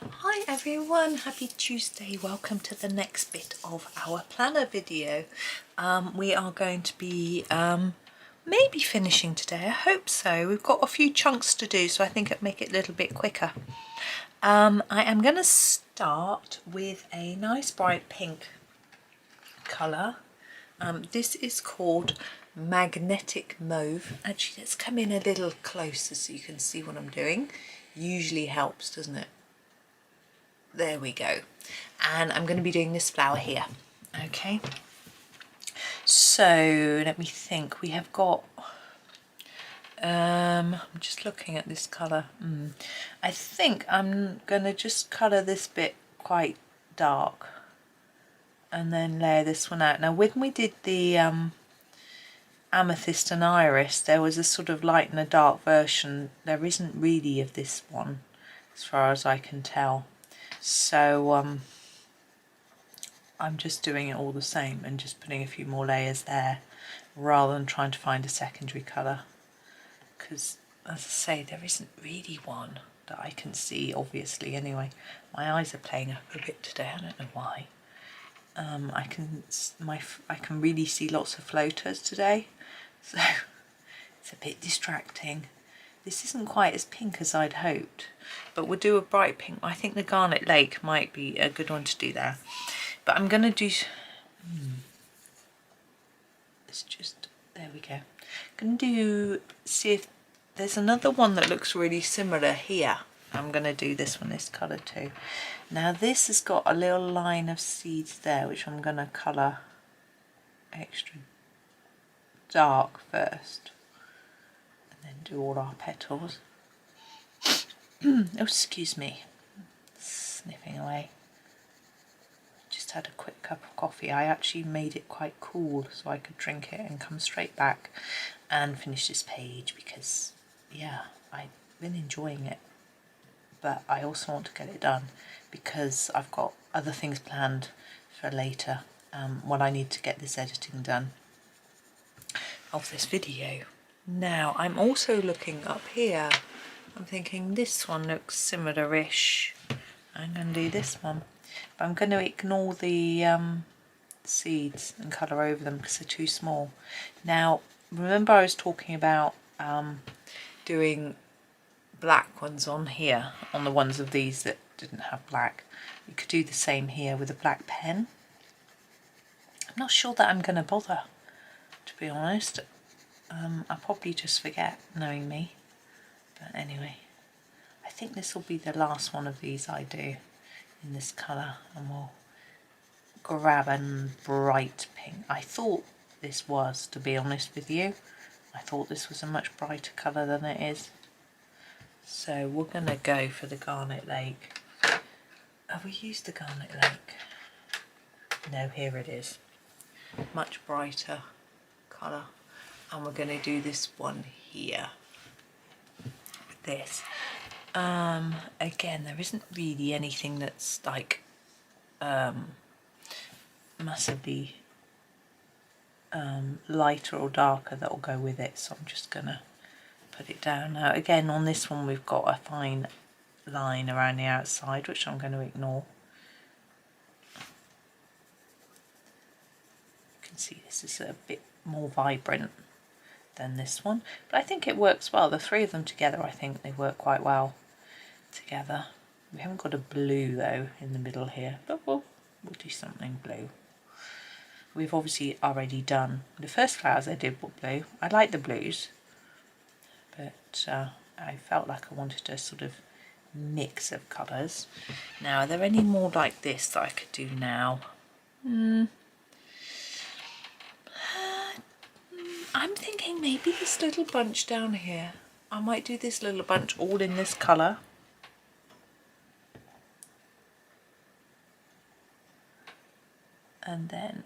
Hi everyone, happy Tuesday. Welcome to the next bit of our planner video. We are going to be maybe finishing today, I hope so. We've got a few chunks to do, so I think it'll make it a little bit quicker. I am going to start with a nice bright pink colour. This is called Magnetic Mauve. Actually, let's come in a little closer so you can see what I'm doing. Usually helps, doesn't it? There we go. And I'm going to be doing this flower here. Okay. So let me think. We have got, I'm just looking at this colour. I think I'm going to just colour this bit quite dark and then layer this one out. Now when we did the amethyst and iris, there was a sort of light and a dark version. There isn't really of this one as far as I can tell. So I'm just doing it all the same and just putting a few more layers there rather than trying to find a secondary colour, because as I say, there isn't really one that I can see, obviously. Anyway, my eyes are playing up a bit today, I don't know why. I can really see lots of floaters today, so it's a bit distracting. This isn't quite as pink as I'd hoped, but we'll do a bright pink. I think the Garnet Lake might be a good one to do there. But I'm going to do... It's just... There we go. I'm going to see if there's another one that looks really similar here. I'm going to do this one, this colour too. Now this has got a little line of seeds there, which I'm going to colour extra dark first. Then do all our petals. Oh, excuse me, sniffing away. Just had a quick cup of coffee. I actually made it quite cool so I could drink it and come straight back and finish this page because, yeah, I've been enjoying it. But I also want to get it done because I've got other things planned for later when I need to get this editing done of this video. Now I'm also looking up here. I'm thinking this one looks similar-ish. I'm going to do this one, but I'm going to ignore the seeds and colour over them because they're too small. Now remember I was talking about doing black ones on here, on the ones of these that didn't have black. You could do the same here with a black pen. I'm not sure that I'm going to bother, to be honest. I'll probably just forget, knowing me. But anyway, I think this will be the last one of these I do in this colour, and we'll grab a bright pink. I thought this was, to be honest with you, I thought this was a much brighter colour than it is. So we're going to go for the Garnet Lake. Have we used the Garnet Lake? No, here it is. Much brighter colour. And we're going to do this one here with this. Again, there isn't really anything that's like massively lighter or darker that will go with it, so I'm just going to put it down. Now again, on this one we've got a fine line around the outside which I'm going to ignore. You can see this is a bit more vibrant than this one, but I think it works well. The three of them together, I think they work quite well together. We haven't got a blue though in the middle here, but we'll do something blue. We've obviously already done the first flowers I did were blue. I like the blues, but I felt like I wanted a sort of mix of colours. Now, are there any more like this that I could do now? I'm thinking maybe this little bunch down here. I might do this little bunch all in this colour. And then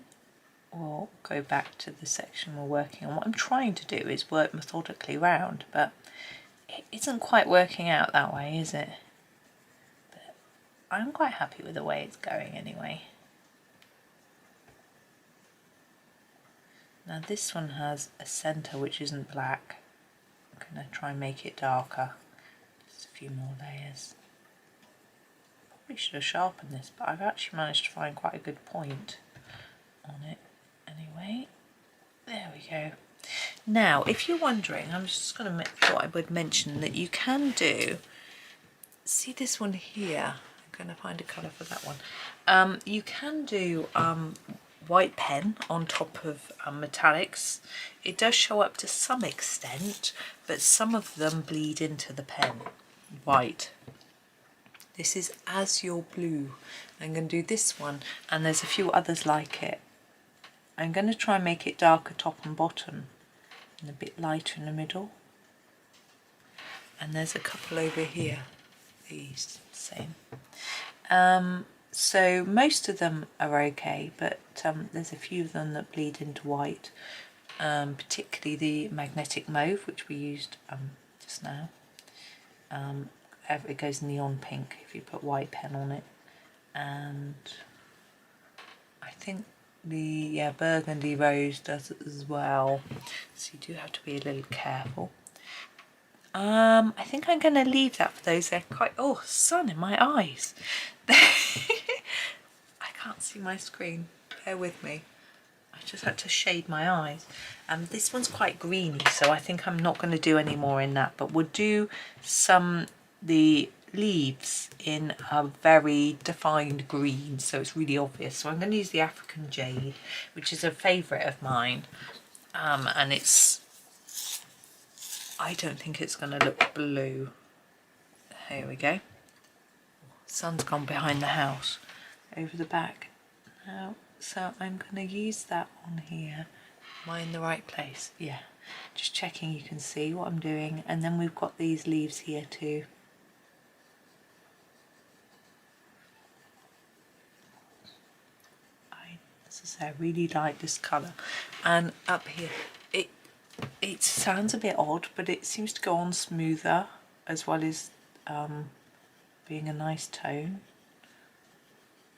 we'll go back to the section we're working on. What I'm trying to do is work methodically round, but it isn't quite working out that way, is it? But I'm quite happy with the way it's going anyway. Now this one has a centre which isn't black. I'm going to try and make it darker. Just a few more layers. probably should have sharpened this, but I've actually managed to find quite a good point on it anyway. There we go. Now, if you're wondering, I'm just going to thought I would mention that you can do, see this one here, I'm going to find a colour for that one. You can do white pen on top of metallics. It does show up to some extent, but some of them bleed into the pen, white. This is Azure Blue. I'm going to do this one, and there's a few others like it. I'm going to try and make it darker top and bottom and a bit lighter in the middle. And there's a couple over here, these same. So most of them are okay, but there's a few of them that bleed into white, particularly the magnetic mauve, which we used just now. It goes neon pink if you put white pen on it, and I think the burgundy rose does it as well, so you do have to be a little careful. I think I'm going to leave that for those. They're quite, oh, sun in my eyes. I can't see my screen, bear with me. I just had to shade my eyes. This one's quite greeny, so I think I'm not going to do any more in that, but we'll do the leaves in a very defined green, so it's really obvious. So I'm going to use the African jade, which is a favourite of mine, and I don't think it's going to look blue. Here we go. Sun's gone behind the house over the back now, so I'm going to use that on here. Am I in the right place? Yeah, just checking you can see what I'm doing. And then we've got these leaves here too. As I say, I really like this colour. And up here, it sounds a bit odd, but it seems to go on smoother, as well as being a nice tone.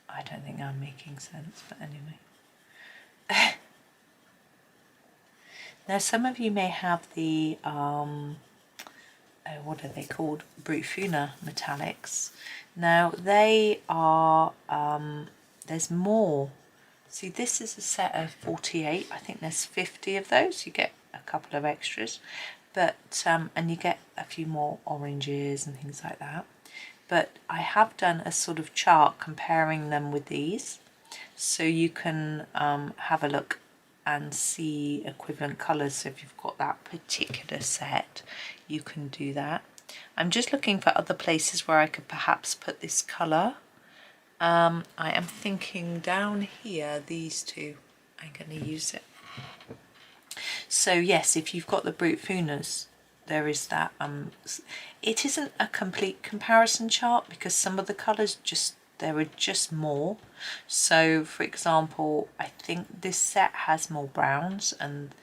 I don't think I'm making sense, but anyway. Now some of you may have the what are they called, Brutfuna metallics. Now they are there's more. See, this is a set of 48. I think there's 50 of those. You get a couple of extras, but and you get a few more oranges and things like that. But I have done a sort of chart comparing them with these, so you can have a look and see equivalent colours. So if you've got that particular set, you can do that. I'm just looking for other places where I could perhaps put this colour. I am thinking down here, these two, I'm going to use it. So yes, if you've got the Brutfunas, there is that. It isn't a complete comparison chart because some of the colours there are just more. So for example, I think this set has more browns, and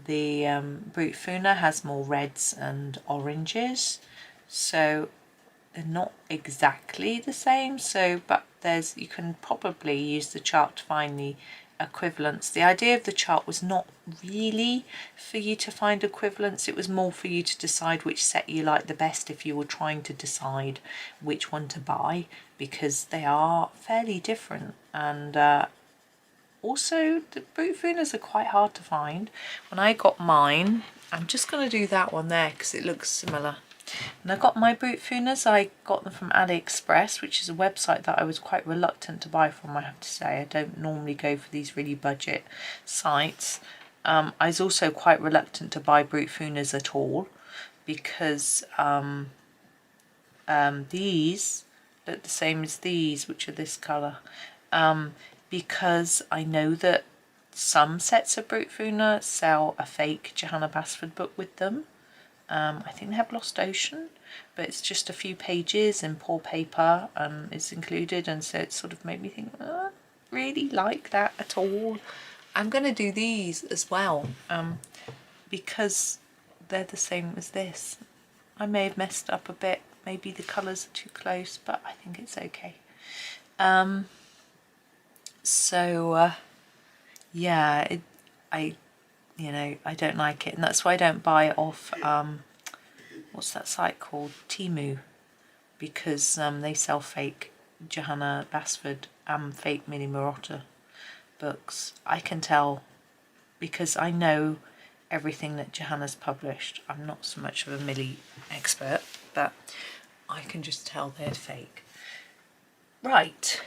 the Brutfuna has more reds and oranges. So they're not exactly the same. So, but you can probably use the chart to find the equivalents. The idea of the chart was not really for you to find equivalents, it was more for you to decide which set you like the best if you were trying to decide which one to buy, because they are fairly different. And also the Brutfunas are quite hard to find. When I got mine, I'm just going to do that one there because it looks similar. And I got my Brutfunas, I got them from AliExpress, which is a website that I was quite reluctant to buy from, I have to say. I don't normally go for these really budget sites. I was also quite reluctant to buy Brutfunas at all because these look the same as these, which are this colour, because I know that some sets of Brutfuna sell a fake Johanna Basford book with them. I think they have Lost Ocean, but it's just a few pages in poor paper is included, and so it sort of made me think, really like that at all. I'm going to do these as well because they're the same as this. I may have messed up a bit, maybe the colours are too close, but I think it's okay. Yeah, I don't like it, and that's why I don't buy it off what's that site called, Temu, because they sell fake Johanna Basford Fate Mini Marotta books, I can tell, because I know everything that Johanna's published. I'm not so much of a Millie expert, but I can just tell they're fake. Right,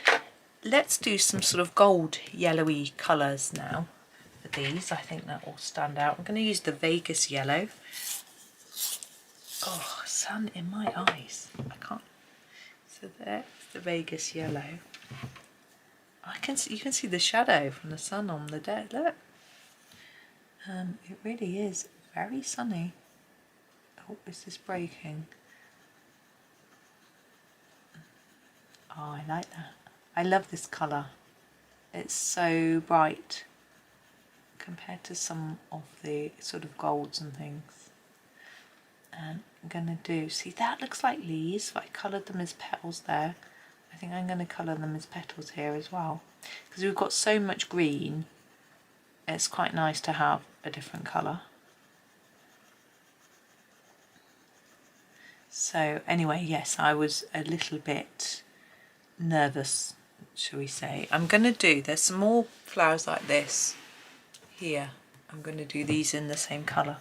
let's do some sort of gold yellowy colours now for these. I think that will stand out. I'm going to use the Vegas yellow. Oh, sun in my eyes. I can't. So there's the Vegas yellow. I can see, you can see the shadow from the sun on the day. Look. It really is very sunny. Oh, is this breaking? Oh, I like that. I love this colour. It's so bright compared to some of the sort of golds and things. And I'm going to do, see, that looks like leaves. I coloured them as petals there. I think I'm going to colour them as petals here as well. Because we've got so much green, it's quite nice to have a different colour. So anyway, yes, I was a little bit nervous, shall we say. I'm going to do, there's some more flowers like this here. I'm going to do these in the same colour.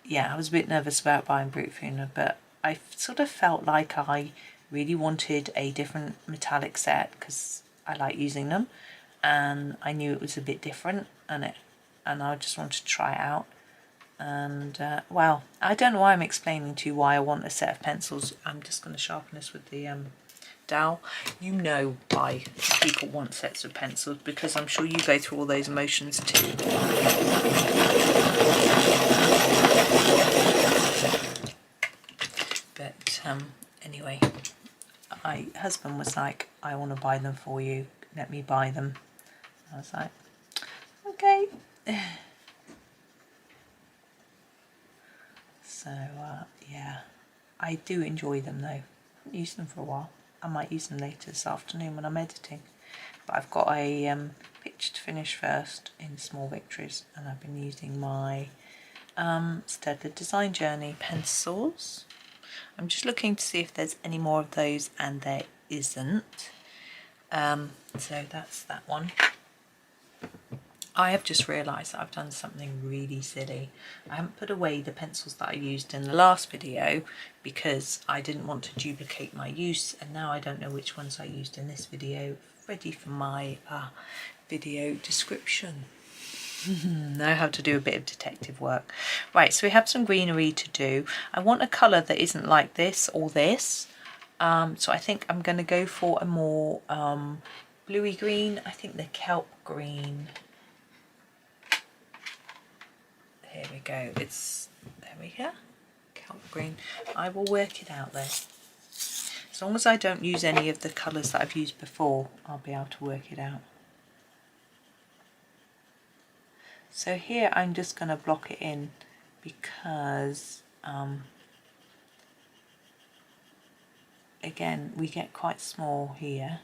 Yeah, I was a bit nervous about buying Brutfuna, but I sort of felt like I really wanted a different metallic set because I like using them, and I knew it was a bit different, and I just wanted to try it out. And well, I don't know why I'm explaining to you why I want a set of pencils. I'm just going to sharpen this with the dowel. You know why people want sets of pencils, because I'm sure you go through all those emotions too. But anyway, my husband was like, I want to buy them for you, let me buy them. I was like, okay. So yeah, I do enjoy them though. I haven't used them for a while. I might use them later this afternoon when I'm editing. But I've got a picture to finish first in Small Victories, and I've been using my Staedtler Design Journey pencils. I'm just looking to see if there's any more of those, and there isn't. So that's that one. I have just realised that I've done something really silly. I haven't put away the pencils that I used in the last video because I didn't want to duplicate my use, and now I don't know which ones I used in this video. Ready for my video description. Know how to do a bit of detective work. Right, so we have some greenery to do. I want a colour that isn't like this or this. So I think I'm going to go for a more bluey green. I think the kelp green. Here we go. There we go. Kelp green. I will work it out there. As long as I don't use any of the colours that I've used before, I'll be able to work it out. So here I'm just going to block it in because again, we get quite small here.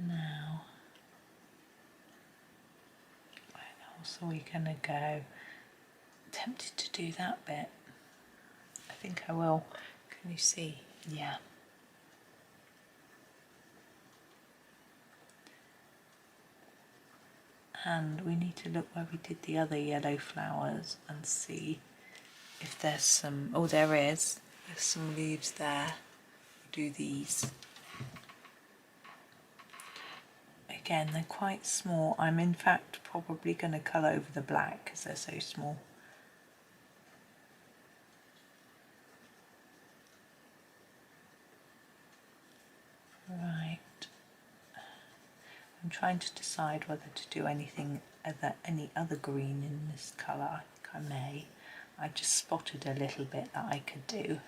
Now, where else are we going to go? Tempted to do that bit. I think I will. Can you see? Yeah. And we need to look where we did the other yellow flowers and see if there's some, oh there is, there's some leaves there. Do these. Again, they're quite small. I'm in fact probably going to colour over the black because they're so small. Right. I'm trying to decide whether to do any other green in this colour. I think I may. I just spotted a little bit that I could do.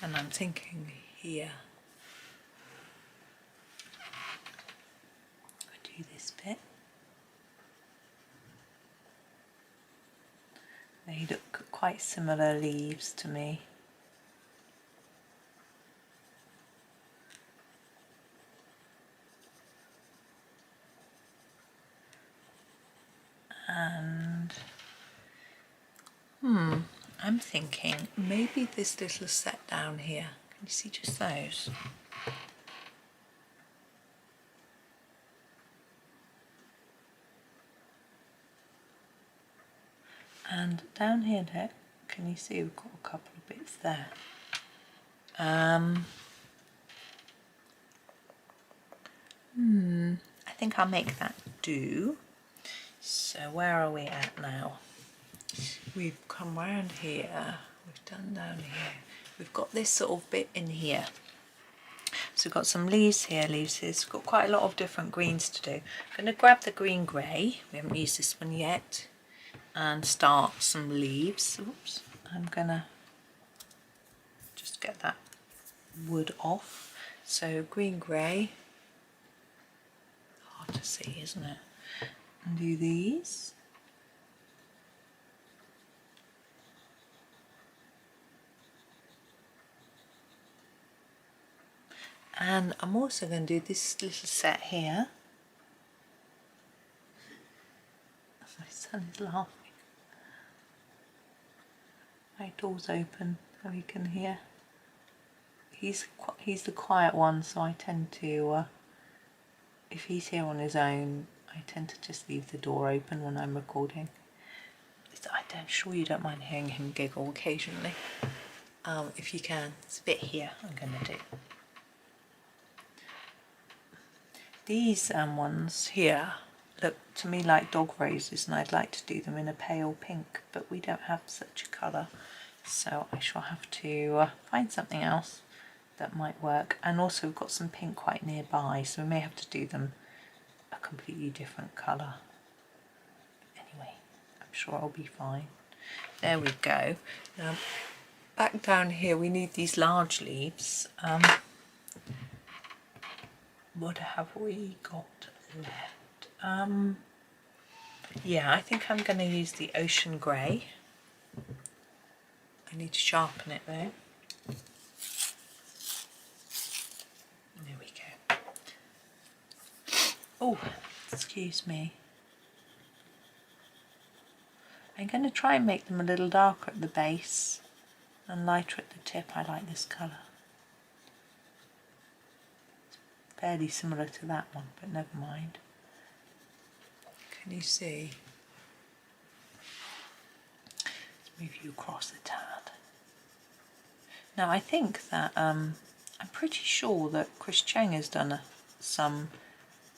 And I'm thinking here, I do this bit. They look quite similar leaves to me. am thinking maybe this little set down here, can you see just those? And down here, look, can you see we've got a couple of bits there. I think I'll make that do. So where are we at now? We've come round here, we've done down here. We've got this sort of bit in here. So we've got some leaves here, leaves here. So we've got quite a lot of different greens to do. I'm going to grab the green grey, we haven't used this one yet, and start some leaves. Oops, I'm going to just get that wood off. So green grey, hard to see, isn't it? And do these. And I'm also going to do this little set here. My son is laughing. My door's open so he can hear. He's the quiet one, so I tend to, if he's here on his own, I tend to just leave the door open when I'm recording. I'm sure you don't mind hearing him giggle occasionally. If you can, it's a bit here I'm going to do. These ones here look to me like dog roses, and I'd like to do them in a pale pink, but we don't have such a colour, so I shall have to find something else that might work. And also we've got some pink quite nearby, so we may have to do them a completely different colour. Anyway, I'm sure I'll be fine. There we go. Now back down here we need these large leaves. What have we got left? Yeah, I think I'm going to use the ocean grey. I need to sharpen it though. There we go. Oh, excuse me. I'm going to try and make them a little darker at the base and lighter at the tip. I like this colour. Fairly similar to that one, but never mind. Can you see? Let's move you across the tad. Now I think that I'm pretty sure that Chris Cheng has done some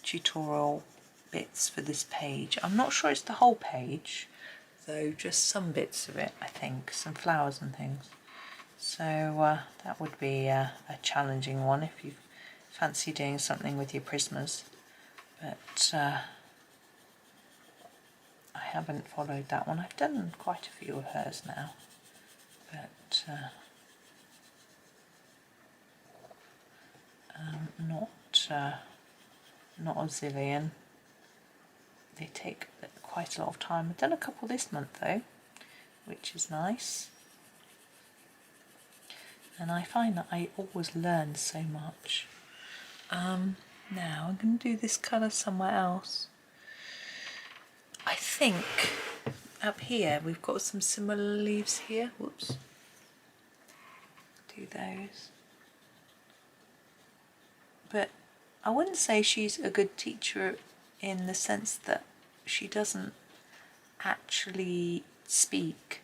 tutorial bits for this page. I'm not sure it's the whole page, though, just some bits of it, I think, some flowers and things. So that would be a challenging one if you fancy doing something with your prismas, but I haven't followed that one. I've done quite a few of hers now, but not a zillion. They take quite a lot of time. I've done a couple this month though, which is nice, and I find that I always learn so much. Now I'm going to do this colour somewhere else. I think up here we've got some similar leaves here. Whoops. Do those. But I wouldn't say she's a good teacher in the sense that she doesn't actually speak,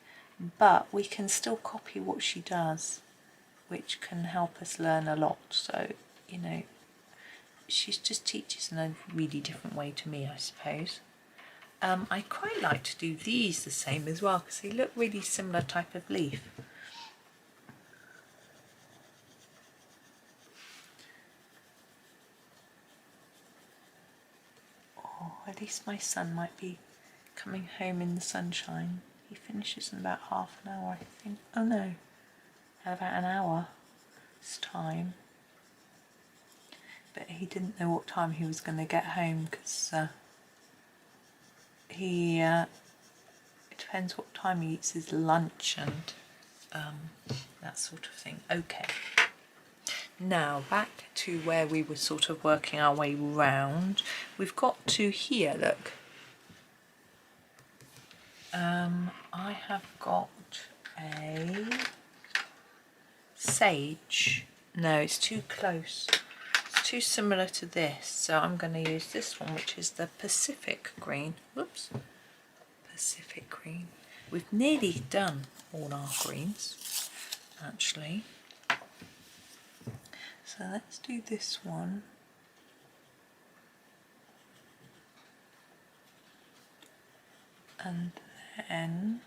but we can still copy what she does, which can help us learn a lot. So, you know, she just teaches in a really different way to me, I suppose. I quite like to do these the same as well, because they look really similar type of leaf. Oh, at least my son might be coming home in the sunshine. He finishes in about half an hour, I think. Oh no, about an hour's time. But he didn't know what time he was going to get home, because it depends what time he eats his lunch and that sort of thing. Okay, now back to where we were sort of working our way round. We've got to here, look. I have got a sage. No, it's too close. It's too similar to this. So I'm going to use this one, which is the Pacific green. Whoops. Pacific green. We've nearly done all our greens, actually. So let's do this one. And then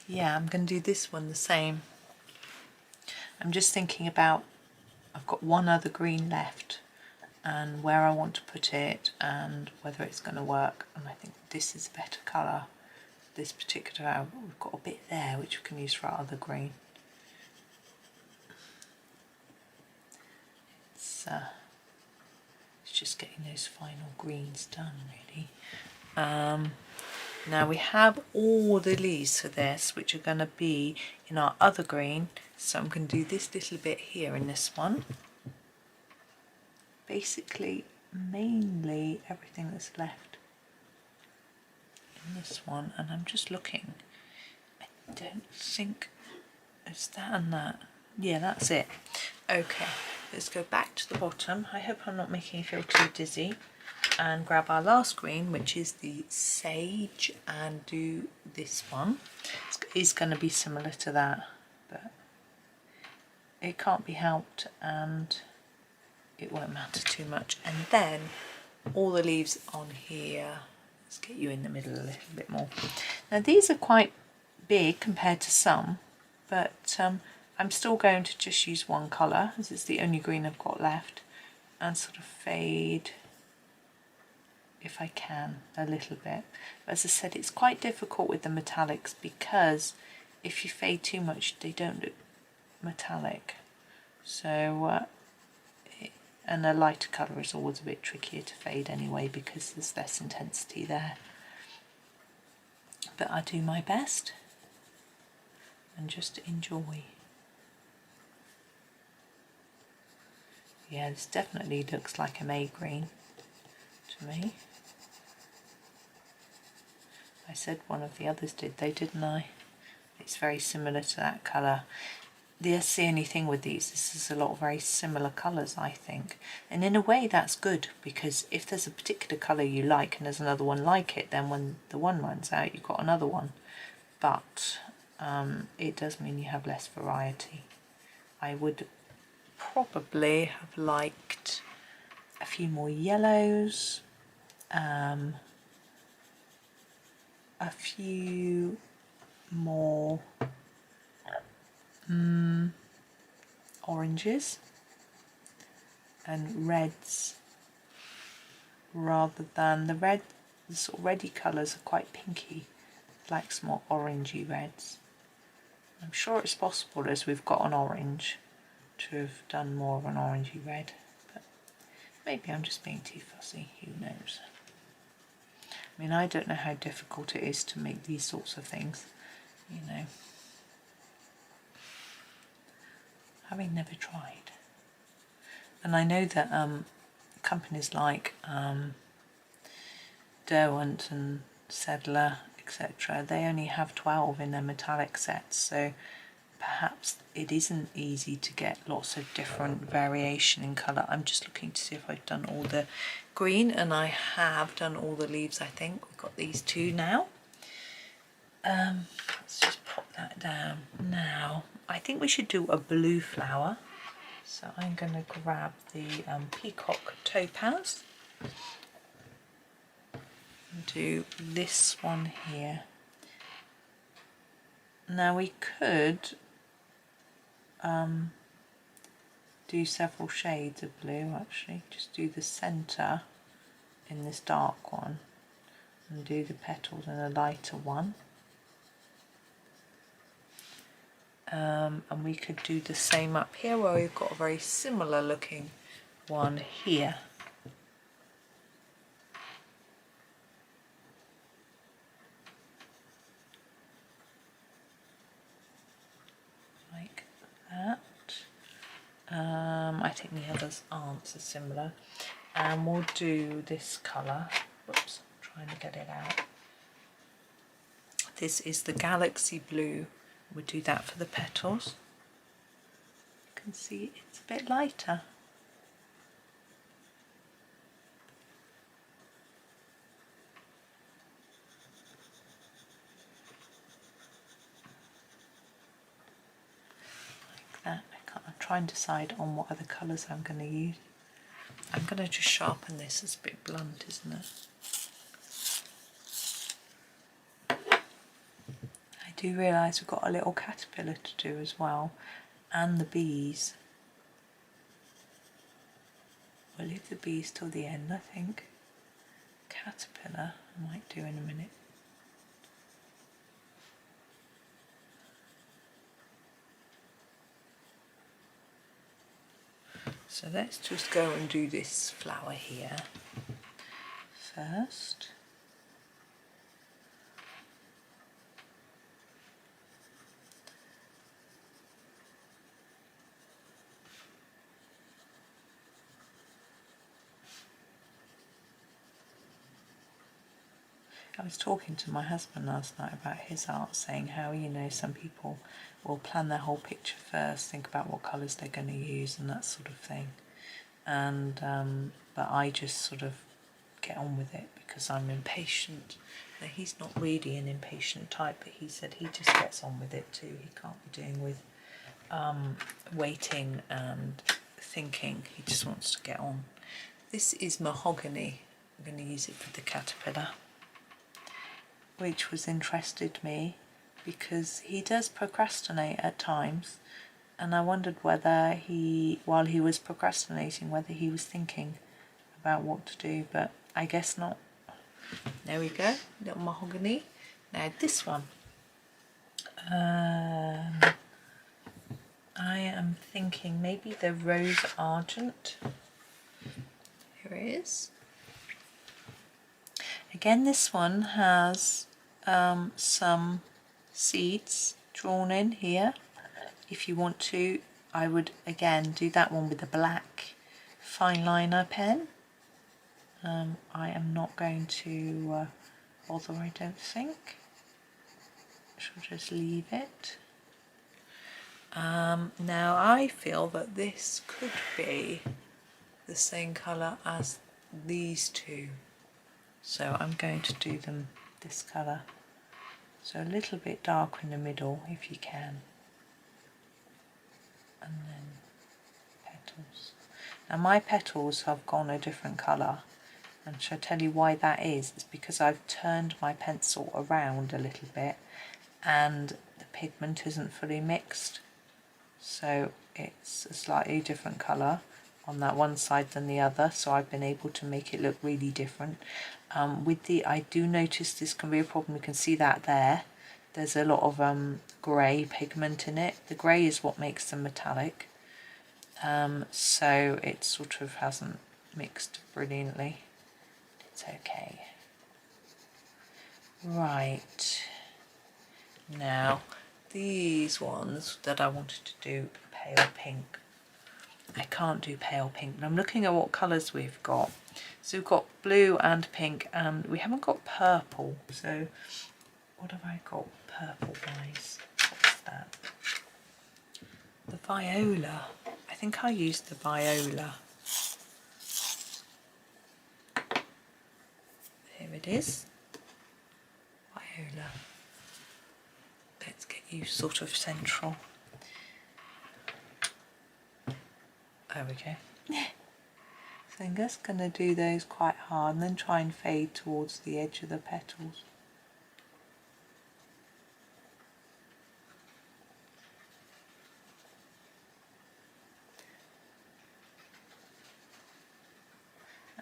yeah, I'm going to do this one the same. I'm just thinking about, I've got one other green left and where I want to put it and whether it's going to work, and I think this is a better colour. This particular, we've got a bit there which we can use for our other green. It's just getting those final greens done, really. Now we have all the leaves for this, which are going to be in our other green. So I'm going to do this little bit here in this one. Basically, mainly everything that's left in this one. And I'm just looking. I don't think it's that and that. Yeah, that's it. Okay, let's go back to the bottom. I hope I'm not making you feel too dizzy. And grab our last green, which is the sage, and do this one. It's going to be similar to that, but it can't be helped and it won't matter too much. And then all the leaves on here. Let's get you in the middle a little bit more. Now these are quite big compared to some, but I'm still going to just use one colour, as it's the only green I've got left, and sort of fade, if I can, a little bit. But as I said, it's quite difficult with the metallics because if you fade too much they don't look metallic. So and a lighter colour is always a bit trickier to fade anyway because there's less intensity there. But I do my best and just enjoy. Yeah, this definitely looks like a May green to me. I said one of the others did though, didn't I? It's very similar to that colour. That's the only thing with these. This is a lot of very similar colours, I think. And in a way that's good, because if there's a particular colour you like and there's another one like it, then when the one runs out you've got another one. But it does mean you have less variety. I would probably have liked a few more yellows, a few more oranges and reds, rather than the red. The sort of reddy colours are quite pinky, like some more orangey reds. I'm sure it's possible, as we've got an orange, to have done more of an orangey red, but maybe I'm just being too fussy, who knows. I mean, I don't know how difficult it is to make these sorts of things, you know, having never tried. And I know that companies like Derwent and Sedler, etc., they only have 12 in their metallic sets, so perhaps it isn't easy to get lots of different variation in colour. I'm just looking to see if I've done all the green, and I have done all the leaves, I think. We've got these two now. Let's just pop that down. Now, I think we should do a blue flower. So I'm going to grab the peacock topaz and do this one here. Now we could do several shades of blue, actually. Just do the centre in this dark one and do the petals in a lighter one. And we could do the same up here where we've got a very similar looking one here. Like that. I think the others aren't so similar. And we'll do this colour. Whoops, try trying to get it out. This is the Galaxy Blue. We'll do that for the petals. You can see it's a bit lighter. Like that. I'm trying to decide on what other colours I'm going to use. I'm going to just sharpen this. It's a bit blunt, isn't it? I do realise we've got a little caterpillar to do as well, and the bees. We'll leave the bees till the end, I think. Caterpillar I might do in a minute. So let's just go and do this flower here first. I was talking to my husband last night about his art, saying how, you know, some people will plan their whole picture first, think about what colours they're going to use and that sort of thing. And but I just sort of get on with it because I'm impatient. Now, he's not really an impatient type, but he said he just gets on with it too. He can't be doing with waiting and thinking. He just wants to get on. This is mahogany. I'm going to use it for the caterpillar, which was interested me because he does procrastinate at times, and I wondered whether he, while he was procrastinating, whether he was thinking about what to do, but I guess not. There we go, little mahogany. Now this one, I am thinking maybe the rose argent. Here it is. Again, this one has some seeds drawn in here. If you want to, I would again do that one with a black fine liner pen. I am not going to bother, I don't think. I shall just leave it. Now I feel that this could be the same colour as these two. So I'm going to do them this colour. So a little bit darker in the middle if you can. And then petals. Now my petals have gone a different colour, and shall I tell you why that is? It's because I've turned my pencil around a little bit and the pigment isn't fully mixed. So it's a slightly different colour on that one side than the other, so I've been able to make it look really different. I do notice this can be a problem. You can see that there's a lot of grey pigment in it. The grey is what makes them metallic, so it sort of hasn't mixed brilliantly. It's okay. Right, now these ones that I wanted to do pale pink, I can't do pale pink, but I'm looking at what colours we've got. So we've got blue and pink, and we haven't got purple. So what have I got purple wise? What's that? The viola. I think I used the viola. Here it is. Viola. Let's get you sort of central. There we go. So I'm just going to do those quite hard and then try and fade towards the edge of the petals.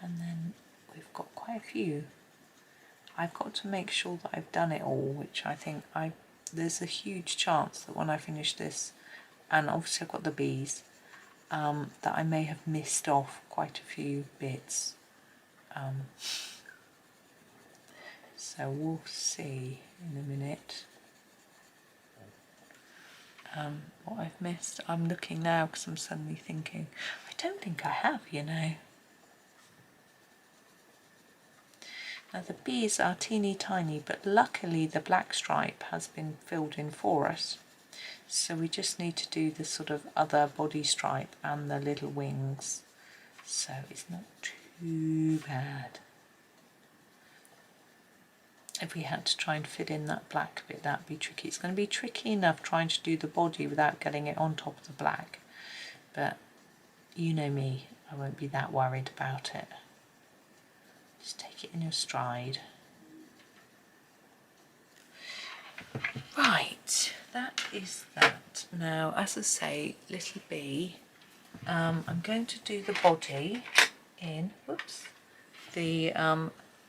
And then we've got quite a few. I've got to make sure that I've done it all, which I think there's a huge chance that when I finish this, and obviously I've got the bees, that I may have missed off quite a few bits. So we'll see in a minute what I've missed. I'm looking now because I'm suddenly thinking, I don't think I have, you know. Now the bees are teeny tiny, but luckily the black stripe has been filled in for us. So we just need to do the sort of other body stripe and the little wings. So it's not too bad. If we had to try and fit in that black bit, that'd be tricky. It's going to be tricky enough trying to do the body without getting it on top of the black. But you know me, I won't be that worried about it. Just take it in your stride. Right, that is that. Now, as I say, little bee, I'm going to do the body in, whoops, the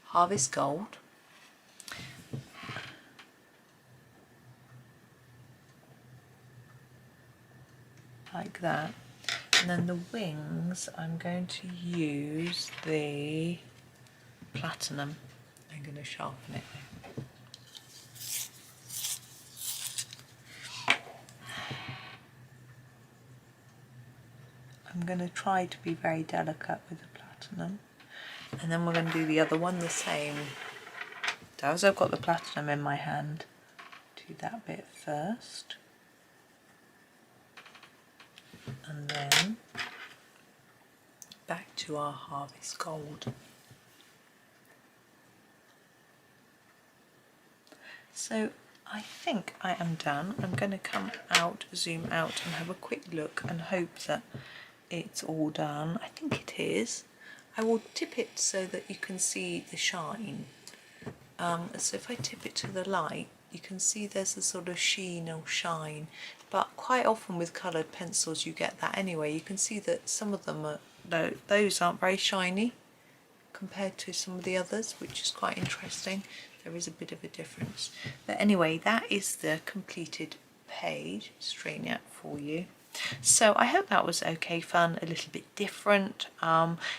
Harvest Gold. Like that. And then the wings, I'm going to use the platinum. I'm going to sharpen it now. I'm going to try to be very delicate with the platinum. And then we're going to do the other one the same. So as I've got the platinum in my hand, do that bit first. And then back to our Harvest Gold. So I think I am done. I'm going to come out, zoom out and have a quick look and hope that it's all done. I think it is. I will tip it so that you can see the shine. So if I tip it to the light, you can see there's a sort of sheen or shine, but quite often with coloured pencils you get that anyway. You can see that some of them are, those aren't very shiny compared to some of the others, which is quite interesting. There is a bit of a difference. But anyway, that is the completed page. Straighten it out for you. So I hope that was okay fun, a little bit different.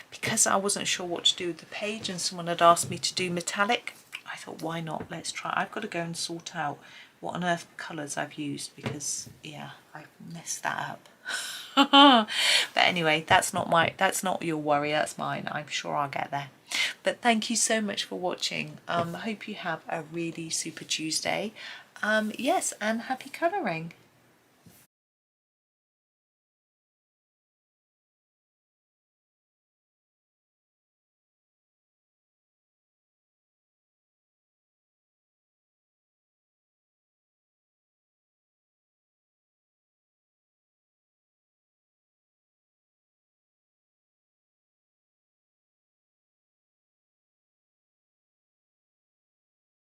Because I wasn't sure what to do with the page and someone had asked me to do metallic, I thought, why not? Let's try. I've got to go and sort out what on earth colours I've used because, yeah, I messed that up. But anyway, that's not your worry, that's mine. I'm sure I'll get there. But thank you so much for watching. I hope you have a really super Tuesday. Yes, and happy colouring.